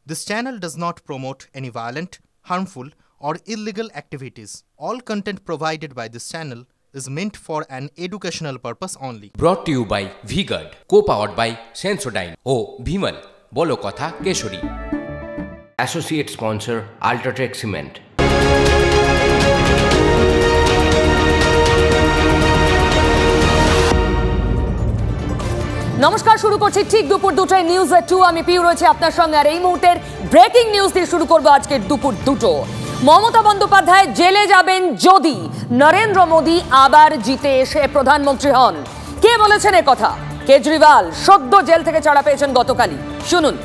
This channel does not promote any violent, harmful, or illegal activities. All content provided by this channel is meant for an educational purpose only. Brought to you by V-Guard, co-powered by Sensodyne O Bhimal, বলো কথা Keshari. Associate sponsor Ultratech Cement। নমস্কার, শুরু করছি ঠিক দুপুর 2টায় news 2। আমি পিউ রয়েছে আপনার সঙ্গে, আর এই মুহূর্তের ব্রেকিং নিউজ দিয়ে শুরু করবো আজকের দুপুর 2টো। মমতা বন্দ্যোপাধ্যায় জেলে যাবেন যদি নরেন্দ্র মোদী আবার জিতে এসে প্রধানমন্ত্রী হন। কে বলেছেন কথা? কেজরিওয়াল সদ্য জেল থেকে ছাড়া পেয়েছেন গতকালই। শুনুন।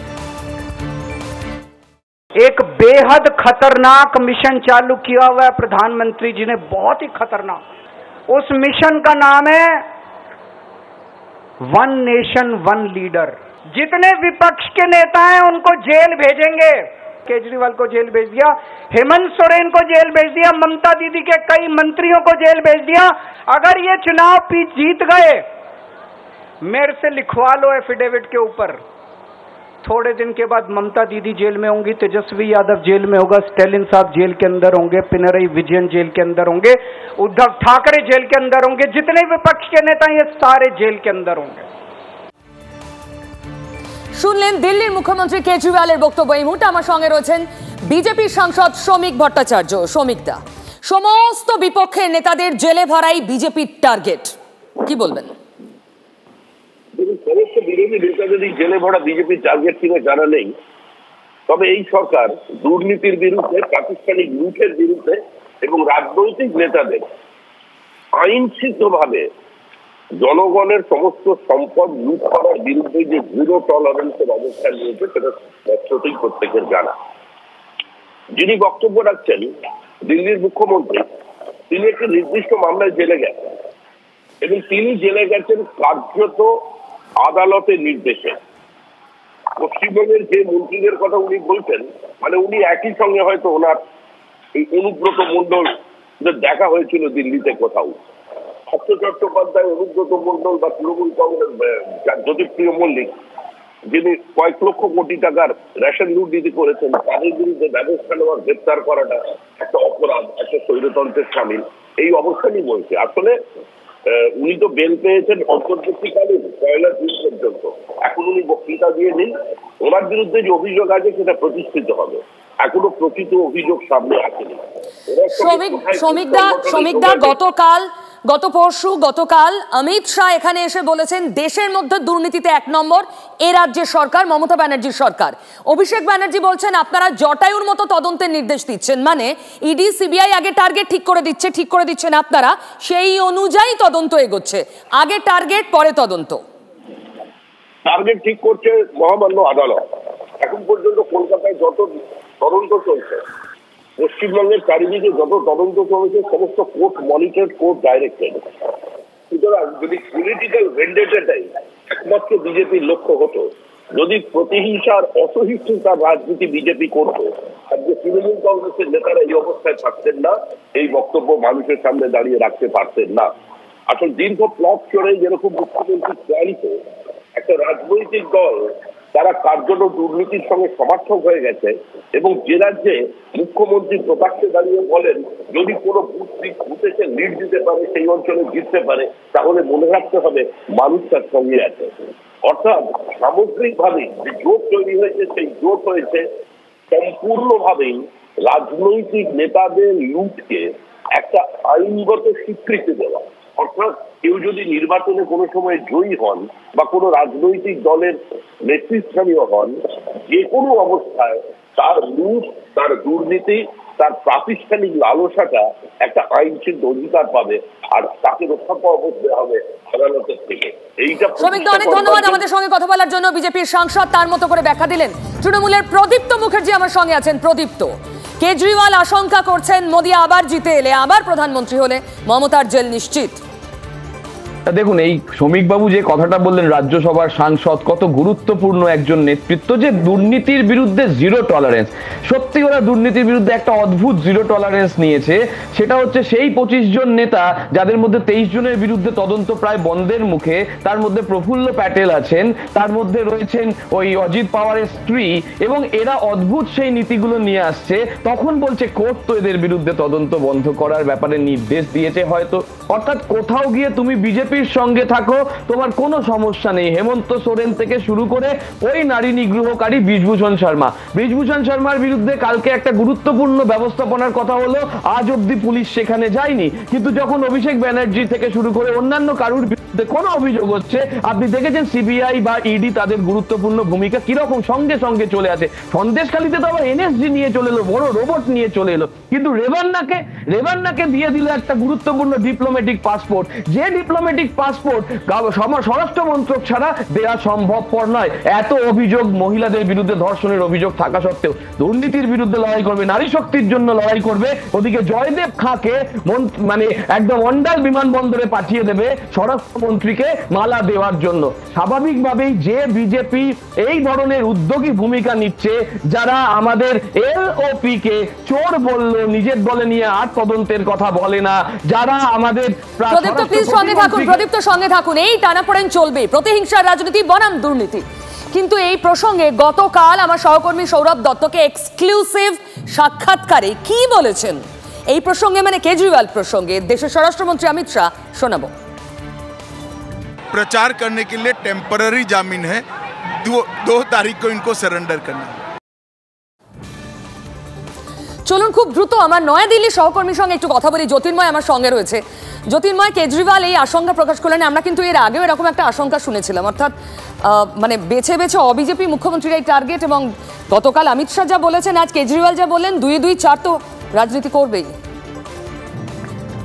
एक बेहद खतरनाक मिशन चालू किया हुआ है प्रधानमंत्री जी ने, बहुत ही खतरनाक। उस मिशन का नाम है वन नेशन वन लीडर। जितने विपक्ष के नेता हैं उनको जेल भेजेंगे। केजरीवाल को जेल भेज दिया, हेमंत सोरेन को जेल भेज दिया, ममता दीदी के कई मंत्रियों को जेल भेज दिया। अगर ये चुनाव जीत गए, मेरे से लिखवा लो एफिडेविट के ऊपर, थोड़े दिन के बाद ममता दीदी जेल में होंगी, तेजस्वी यादव जेल में होगा, स्टालिन साहब जेल के अंदर होंगे, पिनरई विजयन जेल के अंदर होंगे, उद्धव ठाकरे जेल के अंदर होंगे, जितने विपक्ष के नेता ये सारे जेल के अंदर होंगे। শুনলেন দিল্লির মুখ্যমন্ত্রী কেজরিওয়ালের বক্তব্য। এই মুহূর্তে আমার সঙ্গে রয়েছেন বিজেপির সাংসদ শ্রমিক ভট্টাচার্য। শ্রমিকদা, সমস্ত বিপক্ষের নেতাদের জেলে ভরাই বিজেপির টার্গেট, কি বলবেন? সমস্ত বিরোধী নেতাদেরই জেলে ভরা বিজেপির টার্গেট কিনা জানা নেই, তবে এই সরকার দুর্নীতির বিরুদ্ধে, প্রাতিষ্ঠানিক লুটের বিরুদ্ধে এবং রাজনৈতিক নেতাদের আইনসিদ্ধভাবে জনগণের সমস্ত সম্পদ লুট করার বিরুদ্ধে যে জিরো টলারেন্সের অবস্থান নিয়েছে সেটা সত্যিই প্রত্যেকের জানা। যিনি বক্তব্য রাখছেন দিল্লির মুখ্যমন্ত্রী, তিনি একটি নির্দিষ্ট মামলায় জেলে গেছেন এবং তিনি জেলে গেছেন কার্যত আদালতের নির্দেশে। পশ্চিমবঙ্গের যে মন্ত্রীদের কথা উনি বলছেন, মানে উনি একই সঙ্গে হয়তো ওনার এই অনুব্রত মন্ডল দেখা হয়েছিল দিল্লিতে কোথাও। পার্থ চট্টোপাধ্যায়, অনুব্রত মন্ডল বা তৃণমূল কংগ্রেস জ্যোতিপ্রিয় মল্লিক, যিনি কয়েক লক্ষ কোটি টাকার রেশন দুর্নীতি করেছেন, তাদের বিরুদ্ধে ব্যবস্থা নেওয়ার, গ্রেপ্তার করাটা একটা অপরাধ, একটা স্বৈরতন্ত্রের সামিল, এই অবস্থানই বলছে। আসলে উনি তো বেল পেয়েছেন অন্তর্বর্তীকালীন 1 জুন পর্যন্ত। এখন উনি বক্তৃতা দিয়ে নেই, ওনার বিরুদ্ধে যে অভিযোগ আছে সেটা প্রতিষ্ঠিত হবে। এখনো প্রকৃত অভিযোগ সামনে আসেনি। শ্রমিকদা, গতকাল অমিত শাহ এখানে এসে বলেছেন দেশের মধ্যে দুর্নীতিতে 1 নম্বর এ রাজ্যের সরকার, মমতা ব্যানার্জির সরকার। অভিষেক ব্যানার্জি বলছেন আপনারা জটায়ুর মতো তদন্তের নির্দেশ দিচ্ছেন, মানে ইডি সিবিআই আগে টার্গেট ঠিক করে দিচ্ছেন আপনারা, সেই অনুযায়ী তদন্ত এগোচ্ছে। আগে টার্গেট, পরে তদন্ত। টার্গেট ঠিক করছে মহামান্য আদালত। এখন পর্যন্ত কলকাতায় যত তদন্ত চলছে, পশ্চিমবঙ্গের চারিদিকে যত তদন্ত চলেছে, সমস্ত কোর্ট মনিটরেড, কোর্ট ডাইরেক্টেড। সুতরাং যদি পলিটিক্যাল ভেন্ডেটাটাই একমাত্র বিজেপির লক্ষ্য হতো, যদি প্রতিহিংসার অসহিষ্ণুতার রাজনীতি বিজেপি করতো, আজকে তৃণমূল কংগ্রেসের নেতারা এই অবস্থায় থাকতেন না, এই বক্তব্য মানুষের সামনে দাঁড়িয়ে রাখতে পারতেন না। আসলে দীর্ঘ প্লট চড়ে যেরকম মুখ্যমন্ত্রী চালিত একটা রাজনৈতিক দল, তারা কার্যত দুর্নীতির সঙ্গে সমর্থক হয়ে গেছে এবং যে রাজ্যে মুখ্যমন্ত্রী প্রকাশ্যে দাঁড়িয়ে বলেন যদি কোনো বুথে সে লিড দিতে পারে, সেই অঞ্চলে জিততে পারে, তাহলে মনে রাখতে হবে মানুষ তার সঙ্গে আছে। অর্থাৎ সামগ্রিকভাবে যে জোট তৈরি হয়েছে, সেই জোট হয়েছে সম্পূর্ণভাবেই রাজনৈতিক নেতাদের লুটকে একটা আইনগত স্বীকৃতি দেওয়া। অর্থাৎ কেউ যদি নির্বাচনে কোনো সময় জয়ী হন বা কোনো রাজনৈতিক দলের নেতৃস্থানীয় হন, যে কোনো অবস্থায় তার লুট, তার দুর্নীতি, তার প্রাতিষ্ঠানিক লালসাটা একটা আইনসিদ্ধ অধিকার পাবে, আর তাকে রক্ষা পাওয়া হবে আদালতের থেকে। এইটা শ্রমিকদা, অনেক ধন্যবাদ আমাদের সঙ্গে কথা বলার জন্য। বিজেপির সাংসদ তার মতো করে ব্যাখ্যা দিলেন। তৃণমূলের প্রদীপ্ত মুখার্জি আমার সঙ্গে আছেন। প্রদীপ্ত, কেজরিওয়াল আশঙ্কা করছেন মোদী আবার জিতে এলে, আবার প্রধানমন্ত্রী হলে মমতার জেল নিশ্চিত। দেখুন, এই শ্রমিকবাবু যে কথাটা বললেন, রাজ্যসভার সাংসদ, কত গুরুত্বপূর্ণ একজন নেতৃত্ব, যে দুর্নীতির বিরুদ্ধে জিরো টলারেন্স। সত্যি ওরা দুর্নীতির বিরুদ্ধে একটা অদ্ভুত জিরো টলারেন্স নিয়েছে। সেটা হচ্ছে সেই 25 জন নেতা যাদের মধ্যে 23 জনের বিরুদ্ধে তদন্ত প্রায় বন্ধের মুখে, তার মধ্যে প্রফুল্ল প্যাটেল আছেন, তার মধ্যে রয়েছেন ওই অজিত পাওয়ারের স্ত্রী, এবং এরা অদ্ভুত সেই নীতিগুলো নিয়ে আসছে। তখন বলছে কোর্ট তো এদের বিরুদ্ধে তদন্ত বন্ধ করার ব্যাপারে নির্দেশ দিয়েছে হয়তো। অর্থাৎ কোথাও গিয়ে তুমি বিজেপির সঙ্গে থাকো, তোমার কোনো সমস্যা নেই। হেমন্ত সোরেন থেকে শুরু করে ওই নারী নিগ্রহকারী বৃজভূষণ শর্মা, বৃজভূষণ শর্মার বিরুদ্ধে কালকে একটা গুরুত্বপূর্ণ ব্যবস্থাপনার কথা হলো, আজ অব্দি পুলিশ সেখানে যায়নি। কিন্তু যখন অভিষেক ব্যানার্জি থেকে শুরু করে অন্যান্য কারুর বিরুদ্ধে কোনো অভিযোগ হচ্ছে, আপনি দেখেছেন সিবিআই বা ইডি তাদের গুরুত্বপূর্ণ ভূমিকা কিরকম সঙ্গে সঙ্গে চলে আসে। সন্দেশখালীতে তো আবার এনএসজি নিয়ে চলে এলো, বড় রোবট নিয়ে চলে এলো। কিন্তু রেবান্নাকে দিয়ে দিল একটা গুরুত্বপূর্ণ ডিপ্লোম্যাটিক পাসপোর্ট, যে ডিপ্লোম্যাটিক পাসপোর্ট স্বরাষ্ট্র মন্ত্রক ছাড়া দেওয়া সম্ভবপর নয়। এত অভিযোগ, মহিলাদের বিরুদ্ধে ধর্ষণের অভিযোগ থাকা সত্ত্বেও দুর্নীতির বিরুদ্ধে লড়াই করবে, নারী শক্তির জন্য লড়াই করবে। ওদিকে জয়দেব খাঁকে মানে একদম অন্ডাল বিমানবন্দরে পাঠিয়ে দেবে স্বরাষ্ট্রমন্ত্রীকে মালা দেওয়ার জন্য। স্বাভাবিকভাবেই যে বিজেপি এই ধরনের উদ্যোগী ভূমিকা নিচ্ছে, যারা আমাদের এলওপি কে চোর বলল, নিজের দলে নিয়ে আর তদন্তের কথা বলে না, যারা আমাদের প্রদীপ্ত প্লিজ সঙ্গে থাকুন, প্রদীপ্ত সঙ্গে থাকুন। এই টানাপোড়েন চলবে, প্রতিহিংসার রাজনীতি বনাম দুর্নীতি। কিন্তু এই প্রসঙ্গে গতকাল আমার সহকর্মী সৌরভ দত্তকে এক্সক্লুসিভ সাক্ষাৎকারে কি বলেছেন এই প্রসঙ্গে, মানে কেজরিওয়াল প্রসঙ্গে, দেশের স্বরাষ্ট্রমন্ত্রী অমিত শাহ, শোনাবো। प्रचार करने के लिए टेम्पररी जामीन है, 2 तारीख को इनको सरेंडर करना। চলুন খুব দ্রুত আমার নয়াদিল্লি সহকর্মীর সঙ্গে একটু কথা বলি। জ্যোতির্ময় আমার সঙ্গে রয়েছে। জ্যোতির্ময়, কেজরিওয়াল এই আশঙ্কা প্রকাশ করলেন। আমরা কিন্তু এর আগেও এরকম একটা আশঙ্কা শুনেছিলাম, অর্থাৎ মানে বেছে বেছে অবিজেপি মুখ্যমন্ত্রীরাই টার্গেট, এবং গতকাল অমিত শাহ যা বলেছেন, আজ কেজরিওয়াল যা বললেন, 2-2-4 তো রাজনীতি করবেই।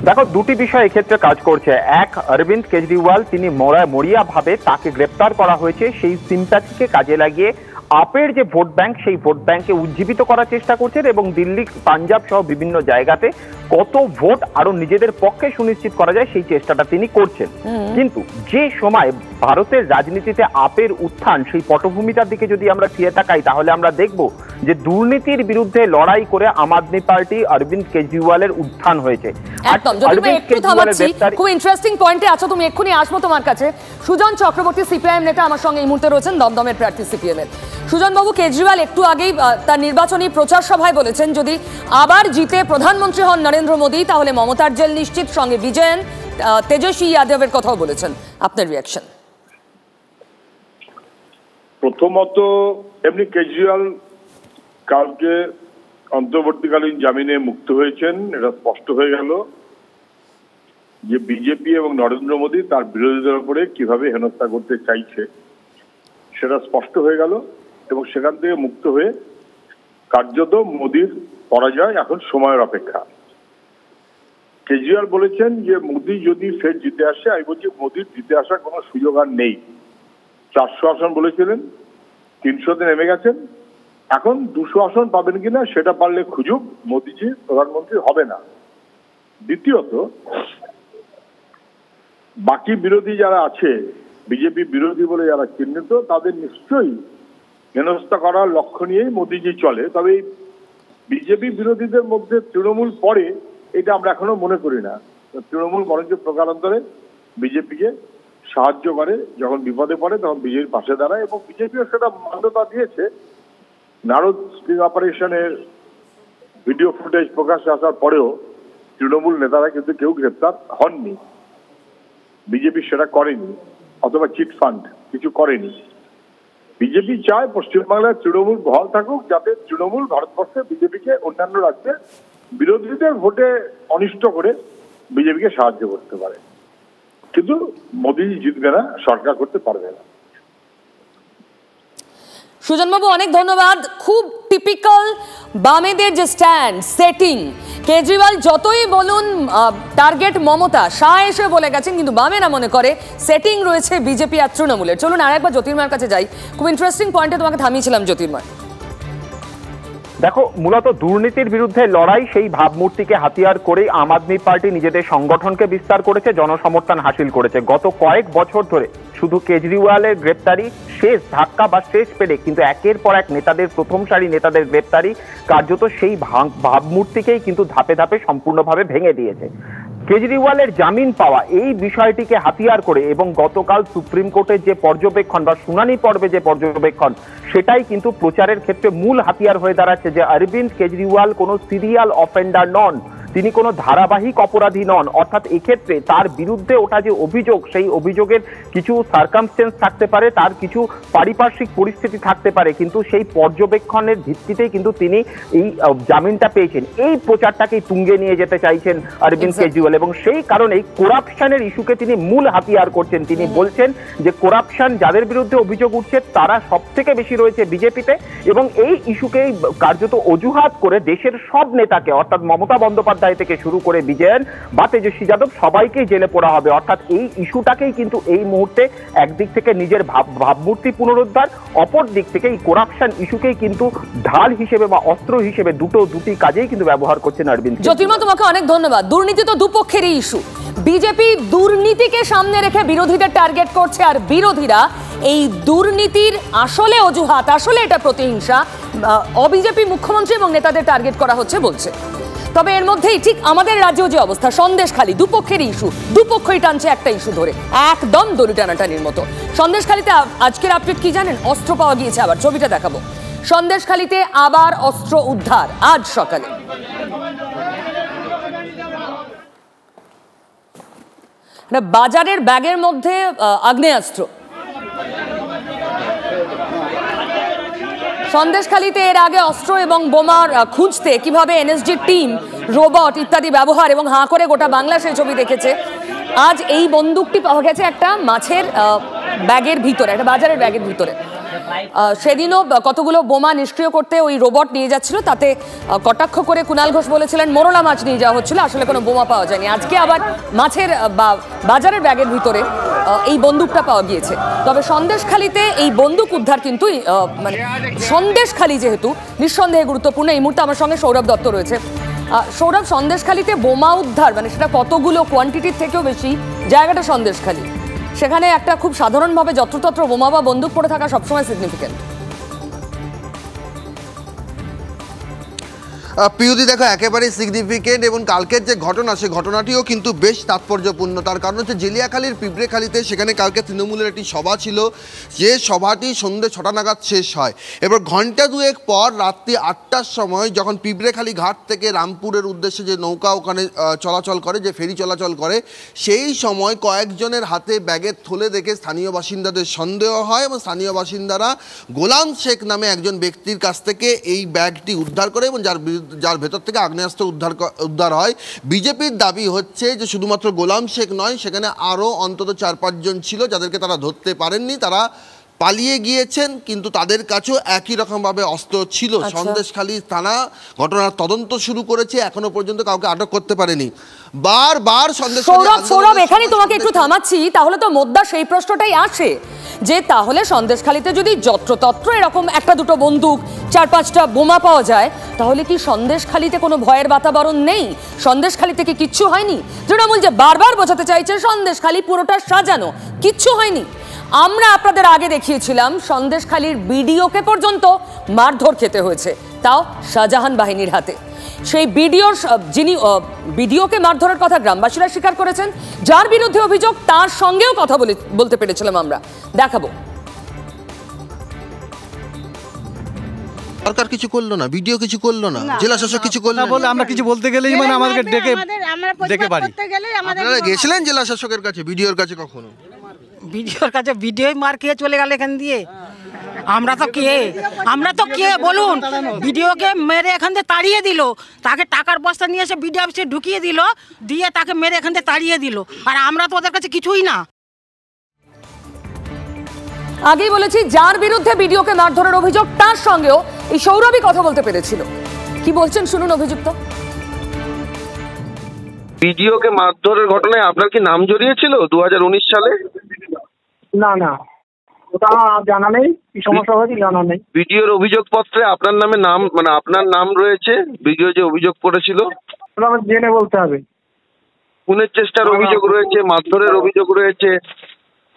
দেখো, দুটি বিষয় এক্ষেত্রে কাজ করছে। এক, অরবিন্দ কেজরিওয়াল তিনি মরিয়া ভাবে তাকে গ্রেপ্তার করা হয়েছে, সেই সিম্প্যাথিকে কাজে লাগিয়ে আপের যে ভোট ব্যাংক, সেই ভোট ব্যাংকে উজ্জীবিত করার চেষ্টা করছেন, এবং দিল্লি, পাঞ্জাব সহ বিভিন্ন জায়গাতে কত ভোট আরো নিজেদের পক্ষে সুনিশ্চিত করা যায় সেই চেষ্টাটা তিনি করছেন। কিন্তু যে সময় ভারতের রাজনীতিতে আপের উত্থান, সেই পটভূমিটার দিকে যদি আমরা ফিরে তাকাই, তাহলে আমরা দেখব যে দুর্নীতির বিরুদ্ধে লড়াই করে আম আদমি পার্টি অরবিন্দ কেজরিওয়ালের উত্থান হয়েছে। খুব ইন্টারেস্টিং পয়েন্টে আছো তুমি, এক্ষুনি আসবো তোমার কাছে। সুজন চক্রবর্তী, সিপিআইএম নেতা, আমার সঙ্গে এই মুহূর্তে রয়েছেন, দমদমের প্রার্থী সিপিএম এর। সুজন বাবু, কেজরিওয়াল একটু আগেই তার নির্বাচনী প্রচার সভায় বলেছেন, যদি আবার জিতে প্রধানমন্ত্রী হন নরেন্দ্র মোদী, তাহলে মমতার জেল নিশ্চিত, সঙ্গে বিজয়ন, তেজস্বী যাদবের কথাও বলেছেন। আপনার রিয়াকশন? প্রথমত, এমনি কেজরিওয়াল কালকে অন্তর্বর্তীকালীন জামিনে মুক্ত হয়েছেন, এটা স্পষ্ট হয়ে গেল যে বিজেপি এবং নরেন্দ্র মোদী তার বিরোধীদের উপরে কিভাবে হেনস্থা করতে চাইছে সেটা স্পষ্ট হয়ে গেল, এবং সেখান থেকে মুক্ত হয়ে কার্যত মোদীর পরাজয় এখন সময়ের অপেক্ষা। কেজরিওয়াল বলেছেন যে মোদী যদি ফের জিতে আসে, আমি বলছি মোদীর জিতে আসার কোনো সুযোগ আর নেই। 400 আসন বলেছিলেন, 300-তে নেমে গেছেন, এখন 200 আসন পাবেন কিনা সেটা পারলে খুঁজুক, মোদীজি প্রধানমন্ত্রী হবে না। দ্বিতীয়ত, বাকি বিরোধী যারা আছে, বিজেপি বিরোধী বলে যারা চিহ্নিত, তাদের নিশ্চয়ই হেনস্থা করার লক্ষ্য নিয়েই মোদীজি চলে। তবে বিজেপি বিরোধীদের মধ্যে তৃণমূল পড়ে, এটা আমরা এখনো মনে করি না। তৃণমূল বরঞ্চ প্রকারান্তরে বিজেপিকে সাহায্য করে, যখন বিপদে পড়ে তখন বিজেপির পাশে দাঁড়ায়, এবং বিজেপিও সেটা মান্যতা দিয়েছে। নারদ স্টিং অপারেশনের ভিডিও ফুটেজ প্রকাশ্যে আসার পরেও তৃণমূল নেতারা কিন্তু কেউ গ্রেপ্তার হননি, বিজেপি সেটা করেনি, অথবা চিট ফান্ড কিছু করেনি। বিজেপি চায় পশ্চিমবাংলায় তৃণমূল বহাল থাকুক, যাতে তৃণমূল ভারতবর্ষে বিজেপিকে অন্যান্য রাজ্যে বিরোধীদের ভোটে অনিষ্ট করে বিজেপিকে সাহায্য করতে পারে। কিন্তু মোদী জিতবে না, সরকার করতে পারবে না। সুজনবাবু, অনেক ধন্যবাদ। খুব টিপিক্যাল বামেদের যে স্ট্যান্ড সেটিং, কেজরিওয়াল যতই বলুন টার্গেট মমতা, শাহ এসে বলে গেছেন, কিন্তু বামেরা মনে করে সেটিং রয়েছে বিজেপি আর তৃণমূলের। চলুন আরেকবার জ্যোতির্ময়ের কাছে যাই। খুব ইন্টারেস্টিং পয়েন্টে তোমাকে থামিয়েছিলাম জ্যোতির্ময়। দেখো, মূলত দুর্নীতির বিরুদ্ধে লড়াই সেই ভাবমূর্তিকে হাতিয়ার করে আম আদমি পার্টি নিজেদের সংগঠনকে বিস্তার করেছে, জনসমর্থন হাসিল করেছে। গত কয়েক বছর ধরে শুধু কেজরিওয়ালের গ্রেপ্তারি শেষ ধাক্কা বা শেষ পেরে কিন্তু একের পর এক নেতাদের, প্রথম সারি নেতাদের গ্রেপ্তারি কার্যত সেই ভাবমূর্তিকেই কিন্তু ধাপে ধাপে সম্পূর্ণভাবে ভেঙে দিয়েছে। কেজরিওয়ালের জামিন পাওয়া এই বিষয়টিকে হাতিয়ার করে এবং গতকাল সুপ্রিম কোর্টের যে পর্যবেক্ষণ বা শুনানি পর্বে যে পর্যবেক্ষণ, সেটাই কিন্তু প্রচারের ক্ষেত্রে মূল হাতিয়ার হয়ে দাঁড়াচ্ছে যে অরবিন্দ কেজরিওয়াল কোনো সিরিয়াল অফেন্ডার নন, তিনি কোনো ধারাবাহিক অপরাধী নন। অর্থাৎ এক্ষেত্রে তার বিরুদ্ধে ওঠা যে অভিযোগ, সেই অভিযোগের কিছু সার্কামস্টেন্স থাকতে পারে, তার কিছু পারিপার্শ্বিক পরিস্থিতি থাকতে পারে, কিন্তু সেই পর্যবেক্ষণের ভিত্তিতেই কিন্তু তিনি এই জামিনটা পেয়েছেন। এই প্রচারটাকেই তুঙ্গে নিয়ে যেতে চাইছেন অরবিন্দ কেজরিওয়াল এবং সেই কারণেই করাপশনের ইস্যুকে তিনি মূল হাতিয়ার করছেন। তিনি বলছেন যে করাপশন যাদের বিরুদ্ধে অভিযোগ উঠছে তারা সব থেকে বেশি রয়েছে বিজেপিতে এবং এই ইস্যুকেই কার্যত অজুহাত করে দেশের সব নেতাকে, অর্থাৎ মমতা বন্দ্যোপাধ্যায় থেকে শুরু করে বিজয়ন বা তেজস্বী যাদব সবাইকেই জেলে পোড়া হবে। অর্থাৎ এই ইস্যুটাকেই কিন্তু এই মুহূর্তে একদিক থেকে নিজের ভাবমূর্তি পুনরুদ্ধার, অপর দিক থেকে এই করাপশন ইস্যুকেই কিন্তু ঢাল হিসেবে বা অস্ত্র হিসেবে দুটি কাজেই কিন্তু ব্যবহার করছেন অরবিন্দ। জ্যোতির্ময়, তোমাকে অনেক ধন্যবাদ। দুর্নীতি তো দুপক্ষেরই ইস্যু। বিজেপি দুর্নীতিকে সামনে রেখে বিরোধীদের টার্গেট করছে আর বিরোধীরা এই দুর্নীতির আসলে অজুহাত, আসলে এটা প্রতিহিংসা, অবিজেপি মুখ্যমন্ত্রী এবং নেতাদের টার্গেট করা হচ্ছে বলছে। তবে এর মধ্যেই ঠিক আমাদের রাজ্যেও যে অবস্থা, সন্দেশখালী দুপক্ষের ইস্যু, দুপক্ষই টানছে একটা ইস্যু ধরে, একদম দড়ি টানাটানির মতো। সন্দেশখালীতে আজকের আপডেট কি জানেন? অস্ত্র পাওয়া গিয়েছে আবার, ছবিটা দেখাবো। সন্দেশখালীতে আবার অস্ত্র উদ্ধার আজ সকালে। বাজারের ব্যাগের মধ্যে আগ্নেয়াস্ত্র। সন্দেশখালীতে এর আগে অস্ত্র এবং বোমার খুঁজতে কিভাবে এনএসজির টিম, রোবট ইত্যাদি ব্যবহার এবং হাঁ করে গোটা বাংলা সেই ছবি দেখেছে। আজ এই বন্দুকটি পাওয়া গেছে একটা মাছের ব্যাগের ভিতরে, একটা বাজারের ব্যাগের ভিতরে। সেদিনও কতগুলো বোমা নিষ্ক্রিয় করতে ওই রোবট নিয়ে যাচ্ছিল, তাতে কটাক্ষ করে কুণাল ঘোষ বলেছিলেন মোরলা মাছ নিয়ে যাওয়া হচ্ছিল, আসলে কোনো বোমা পাওয়া যায়নি। আজকে আবার মাছের বাজারের ব্যাগের ভিতরে এই বন্দুকটা পাওয়া গিয়েছে। তবে সন্দেশখালীতে এই বন্দুক উদ্ধার কিন্তু মানে সন্দেশখালী যেহেতু নিঃসন্দেহে গুরুত্বপূর্ণ। এই মুহূর্তে আমার সঙ্গে সৌরভ দত্ত রয়েছে। সৌরভ, সন্দেশখালীতে বোমা উদ্ধার মানে সেটা কতগুলো, কোয়ান্টিটির থেকেও বেশি, জায়গাটা সন্দেশখালী, সেখানে একটা খুব সাধারণভাবে যত্রতত্র বোমা বা বন্দুক পড়ে থাকা সবসময় সিগনিফিকেন্ট। পিউদি দেখো একেবারেই সিগনিফিকেন্ট এবং কালকের যে ঘটনা, সেই ঘটনাটিও কিন্তু বেশ তাৎপর্যপূর্ণ। তার কারণ হচ্ছে জেলিয়াখালীর পিঁপড়েখালীতে সেখানে কালকে তৃণমূলের একটি সভা ছিল, যে সভাটি সন্ধ্যে 6টা নাগাদ শেষ হয়। এবার ঘন্টা দুয়েক পর রাত্রি 8টার সময় যখন পিঁপড়েখালী ঘাট থেকে রামপুরের উদ্দেশ্যে যে নৌকা ওখানে চলাচল করে, যে ফেরি চলাচল করে, সেই সময় কয়েকজনের হাতে ব্যাগের থলে দেখে স্থানীয় বাসিন্দাদের সন্দেহ হয় এবং স্থানীয় বাসিন্দারা গোলাম শেখ নামে একজন ব্যক্তির কাছ থেকে এই ব্যাগটি উদ্ধার করে এবং যার ভেতর থেকে আগ্নেয়াস্ত্র উদ্ধার হয়। বিজেপির দাবি হচ্ছে যে শুধুমাত্র গোলাম শেখ নয়, সেখানে আরও অন্তত 4-5 জন ছিল যাদেরকে তারা ধরতে পারেননি, তারা পালিয়ে গিয়েছেন, কিন্তু তাদের কাছেও একই রকমভাবে অস্ত্র ছিল। সন্দেশখালী থানা ঘটনার তদন্ত শুরু করেছে, এখনো পর্যন্ত কাউকে আটক করতে পারেনি। বারবার সৌরভ, এখানে তোমাকে একটু থামাচ্ছি, তাহলে তো মোদ্দা সেই প্রশ্নটাই আসে যে তাহলে সন্দেশখালীতে যদি যত্রতত্র এরকম একটা দুটো বন্দুক, 4-5টা বোমা পাওয়া যায়, তাহলে কি সন্দেশখালীতে কোনো ভয়ের বাতাবরণ নেই? সন্দেশখালীতে কি কিচ্ছু হয়নি? তৃণমূল যে বারবার বোঝাতে চাইছে সন্দেশখালী পুরোটা সাজানো, কিচ্ছু হয়নি। আমরা আপনাদের আগে দেখিয়েছিলাম সন্দেশখালীর বিডিওকে পর্যন্ত মারধর খেতে হয়েছে, তাও শাহজাহান বাহিনীর হাতে। সেই যিনি বিডিওকে মারধরের কথা গ্রামবাসীরা স্বীকার করেছেন, যার বিরুদ্ধে অভিযোগ তার সঙ্গেও কথা বলতে পেরেছিলাম আমরা, দেখাবো। সরকার কিছু করলো না, ভিডিও কিছু করলো না, জেলা শাসক কিছু করলো না বলে আমরা কিছু বলতে গেলেই মানে আমাদেরকে ডেকে বাড়ি। আপনারা গেছিলেন জেলা শাসকের কাছে, ভিডিওর কাছে? কখনো ভিডিওর কাছে ভিডিওই মার খেয়ে চলে গেল এখান দিয়ে। আমরা তো কে বলুন, ভিডিওকে মেরে এখান থেকে তাড়িয়ে দিল, তাকে টাকার বস্তা নিয়ে এসে ভিডিও অফিসে ঢুকিয়ে দিল, দিয়ে তাকে মেরে এখান থেকে তাড়িয়ে দিল, আর আমরা তো ওদের কাছে কিছুই না। আগেই বলেছি, যার বিরুদ্ধে ভিডিওকে মারধরের অভিযোগ তার সঙ্গেও এই সৌরভই কথা বলতে পেরেছিল। কি বলছেন শুনুন অভিযুক্ত। ভিডিওকে মারধরের ঘটনায় আপনার কি নাম জড়িয়েছিল 2019 সালে? না, ওটা জানা নেই, কি সমস্যা হয়েছে জানা নেই। ভিডিওর অভিযোগপত্রে আপনার নামে নাম মানে আপনার নাম রয়েছে, ভিডিও যে অভিযোগ করেছিল ওটা আমার জেনে বলতে হবে। খুনের চেষ্টার অভিযোগ রয়েছে, মারধরের অভিযোগ রয়েছে,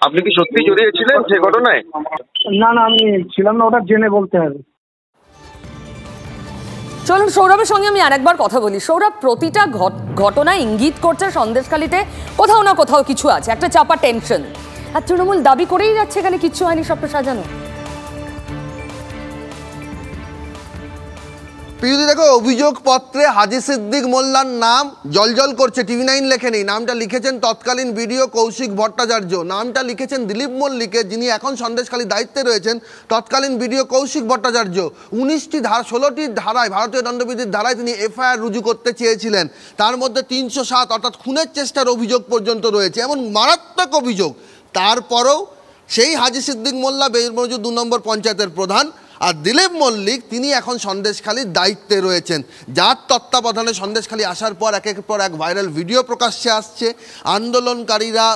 আপনি কি সত্যি জড়িয়ে ছিলেন সে ঘটনায়? না না, আমি ছিলাম না, ওটা জেনে বলতে হবে। চলুন সৌরভের সঙ্গে আমি আরেকবার কথা বলি। সৌরভ, প্রতিটা ঘটনা ইঙ্গিত করছে সন্দেশখালীতে কোথাও না কোথাও কিছু আছে, একটা চাপা টেনশন। আর তৃণমূল দাবি করেই যাচ্ছে এখানে কিচ্ছু হয়নি, সবটা সাজানো। পিউদি দেখো, অভিযোগপত্রে হাজি সিদ্দিক মোল্লার নাম জলজল করছে, TV9 লেখেনি, নামটা লিখেছেন তৎকালীন বিডিও কৌশিক ভট্টাচার্য, নামটা লিখেছেন দিলীপ মল্লিকের, যিনি এখন সন্দেশখালী দায়িত্বে রয়েছেন, তৎকালীন বিডিও কৌশিক ভট্টাচার্য। 16টি ধারায়, ভারতীয় দণ্ডবিধির ধারায় তিনি FIR রুজু করতে চেয়েছিলেন, তার মধ্যে 307 অর্থাৎ খুনের চেষ্টার অভিযোগ পর্যন্ত রয়েছে, এমন মারাত্মক অভিযোগ। তারপরেও সেই হাজি সিদ্দিক মোল্লা বেইলমজুর 2 নম্বর পঞ্চায়েতের প্রধান, আর দিলীপ মল্লিক তিনি এখন সন্দেশখালীর দায়িত্বে রয়েছেন, যার তত্ত্বাবধানে সন্দেশখালী আসার পর একের পর এক ভাইরাল ভিডিও প্রকাশ্যে আসছে। আন্দোলনকারীরা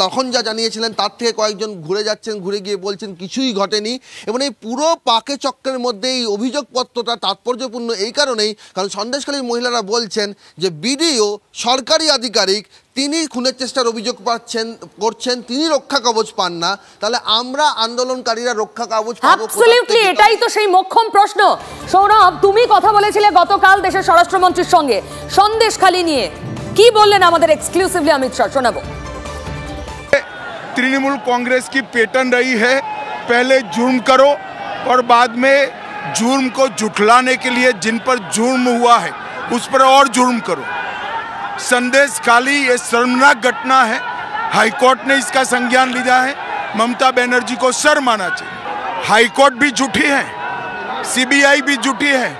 তখন যা জানিয়েছিলেন তার থেকে কয়েকজন ঘুরে যাচ্ছেন, ঘুরে গিয়ে বলছেন কিছুই ঘটেনি। এবং এই পুরো পাকে চক্রের মধ্যে এই অভিযোগপত্রটা তাৎপর্যপূর্ণ এই কারণেই, কারণ সন্দেশখালীর মহিলারা বলছেন যে বিডিও সরকারি আধিকারিক, তিনি খুনের চেষ্টার অভিযোগ করছেন, তিনি রক্ষা কবচ পান না, তাহলে আমরা আন্দোলনকারীরা রক্ষা কবচ পাবো? অ্যাবসলিউটলি, এটাই তো সেই মোক্ষম প্রশ্ন। সৌরভ, তুমি কথা বলেছিলে গতকাল দেশের স্বরাষ্ট্রমন্ত্রীর সঙ্গে সন্দেশখালী নিয়ে, কি বললেন আমাদের এক্সক্লুসিভলি অমিত শাহ, শোনাবো। तृणमूल कांग्रेस की पैटर्न रही है, पहले जुर्म करो और बाद में जुर्म को झुठलाने के लिए जिन पर जुर्म हुआ है उस पर और जुर्म करो। संदेशखाली ये शर्मनाक घटना है, हाईकोर्ट ने इसका संज्ञान लिया है, ममता बनर्जी को शर्म आना चाहिए। हाईकोर्ट भी झूठी है, CBI भी झूठी है,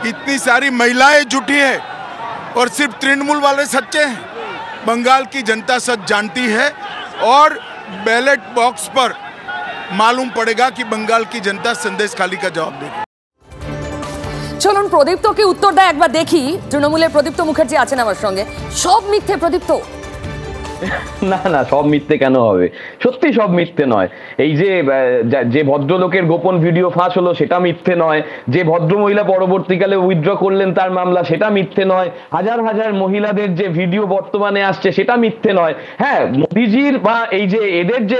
इतनी सारी महिलाएं झूठी है और सिर्फ तृणमूल वाले सच्चे हैं। बंगाल की जनता सच जानती है और बैलेट बॉक्स पर मालूम पड़ेगा कि बंगाल की जनता संदेशखाली का जवाब देगी। চলুন প্রদীপ্তকে উত্তর দেয় একবার দেখি। তৃণমূলের প্রদীপ্ত মুখার্জি আছেন আমার সঙ্গে। সব মিথ্যে প্রদীপ্ত? না না, সব মিথ্যে কেন হবে? সত্যি সব মিথ্যে নয়। এই যে ভদ্রলোকের গোপন ভিডিও ফাঁস হলো সেটা মিথ্যে নয়, যে ভদ্রমহিলা পরবর্তীকালে উইথড্র করলেন তার মামলা সেটা মিথ্যে নয়, হাজার হাজার মহিলাদের যে ভিডিও বর্তমানে আসছে সেটা মিথ্যে নয়। হ্যাঁ, মোদিজির বা এই যে এদের যে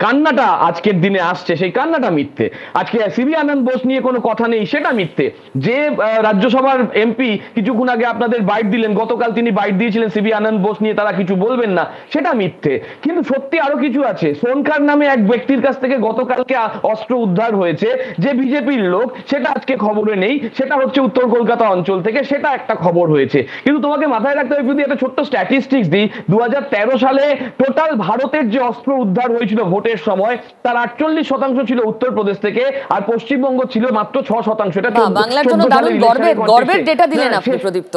কান্নাটা আজকের দিনে আসছে সেই কান্নাটা মিথ্যে। আজকে সিবি আনন্দ বোস নিয়ে কোনো কথা নেই সেটা মিথ্যে। যে রাজ্যসভার এমপি কিছুক্ষণ আগে আপনাদের বাইট দিলেন, গতকাল তিনি বাইট দিয়েছিলেন সিবি আনন্দ বোস নিয়ে তারা কিছু বলবেন না, সেটা মিথ্যে। কিন্তু সত্যি আরো কিছু আছে। সোনকার নামে এক ব্যক্তির কাছ থেকে গতকালকে অস্ত্র উদ্ধার হয়েছে, যে বিজেপির লোক, সেটা আজকে খবরে নেই, সেটা হচ্ছে উত্তর কলকাতা অঞ্চল থেকে, সেটা একটা খবর হয়েছে। কিন্তু তোমাকে মাথায় রাখতে হবে, যদি একটা ছোট্ট স্ট্যাটিস্টিক্স দিই, 2013 সালে টোটাল ভারতের যে অস্ত্র উদ্ধার হয়েছিল ভোটের সময়, তার 48% ছিল উত্তরপ্রদেশ থেকে, আর পশ্চিমবঙ্গ ছিল মাত্র 6%। এটা বাংলার জন্য দারুণ গর্বের ডেটা দিলেন আপনি প্রদীপ্ত।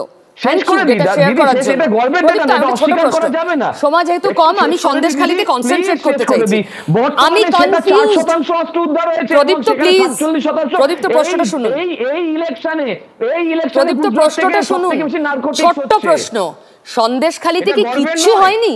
সময় যেহেতু কম, আমি সন্দেশখালীতে কনসেন্ট্রেট করতে চাইছি। আমি কনফিউজড। প্রদীপ্ত প্লিজ, প্রদীপ্ত প্রশ্নটা শুনুন। এই ইলেকশনে প্রদীপ্ত প্রশ্নটা শুনুন, ছোট্ট প্রশ্ন। সন্দেশখালীতে কি কিচ্ছু হয়নি?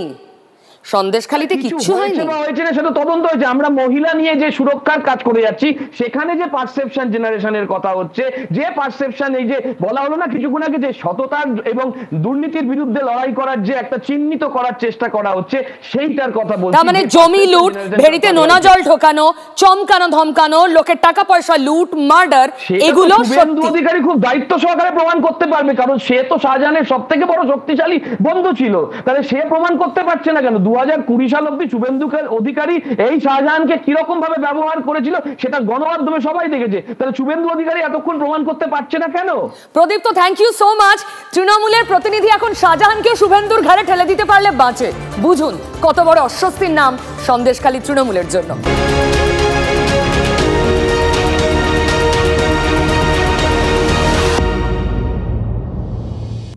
সন্দেশখালীতে কিচ্ছু হয়নি না, সেটা তদন্ত হয়েছে। আমরা মহিলা নিয়ে যে সুরক্ষার কাজ করে যাচ্ছি, সেখানে যে পারসেপশন জেনারেশনের কথা হচ্ছে, যে পারসেপশন, এই যে বলা হলো না কিছুক্ষণ আগে, যে সততার এবং দুর্নীতির বিরুদ্ধে লড়াই করার যে একটা চিহ্নিত করার চেষ্টা করা হচ্ছে, সেইটার কথা বলছি। তার মানে জমি লুট, ভেড়িতে নোনা জল ঢোকানো, চমকানো ধমকানো, লোকের টাকা পয়সা লুট, মার্ডার, এগুলো শুভেন্দু অধিকারী খুব দায়িত্ব সহকারে প্রমাণ করতে পারবে, কারণ সে তো শাহজাহানের সব থেকে বড় শক্তিশালী বন্ধু ছিল। তাহলে সে প্রমাণ করতে পারছে না কেন? 2020 সাল অব্দি শুভেন্দু অধিকারী এই শাহজাহানকে কিরকম ভাবে ব্যবহার করেছিল সেটা গণমাধ্যমে সবাই দেখেছে। তাহলে শুভেন্দু অধিকারী এতক্ষণ প্রমাণ করতে পারছে না কেন? প্রদীপ্ত, থ্যাংক ইউ সো মাচ। তৃণমূলের প্রতিনিধি এখন শাহজাহানকে শুভেন্দুর ঘাড়ে ঠেলে দিতে পারলে বাঁচে। বুঝুন কত বড় অস্বস্তির নাম সন্দেশখালী তৃণমূলের জন্য।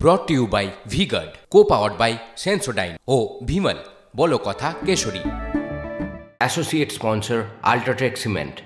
Brought to you by V-Guard, co-powered by Sensodyne O Bhimal, বলো কথা Keshari. Associate sponsor Ultratech Cement।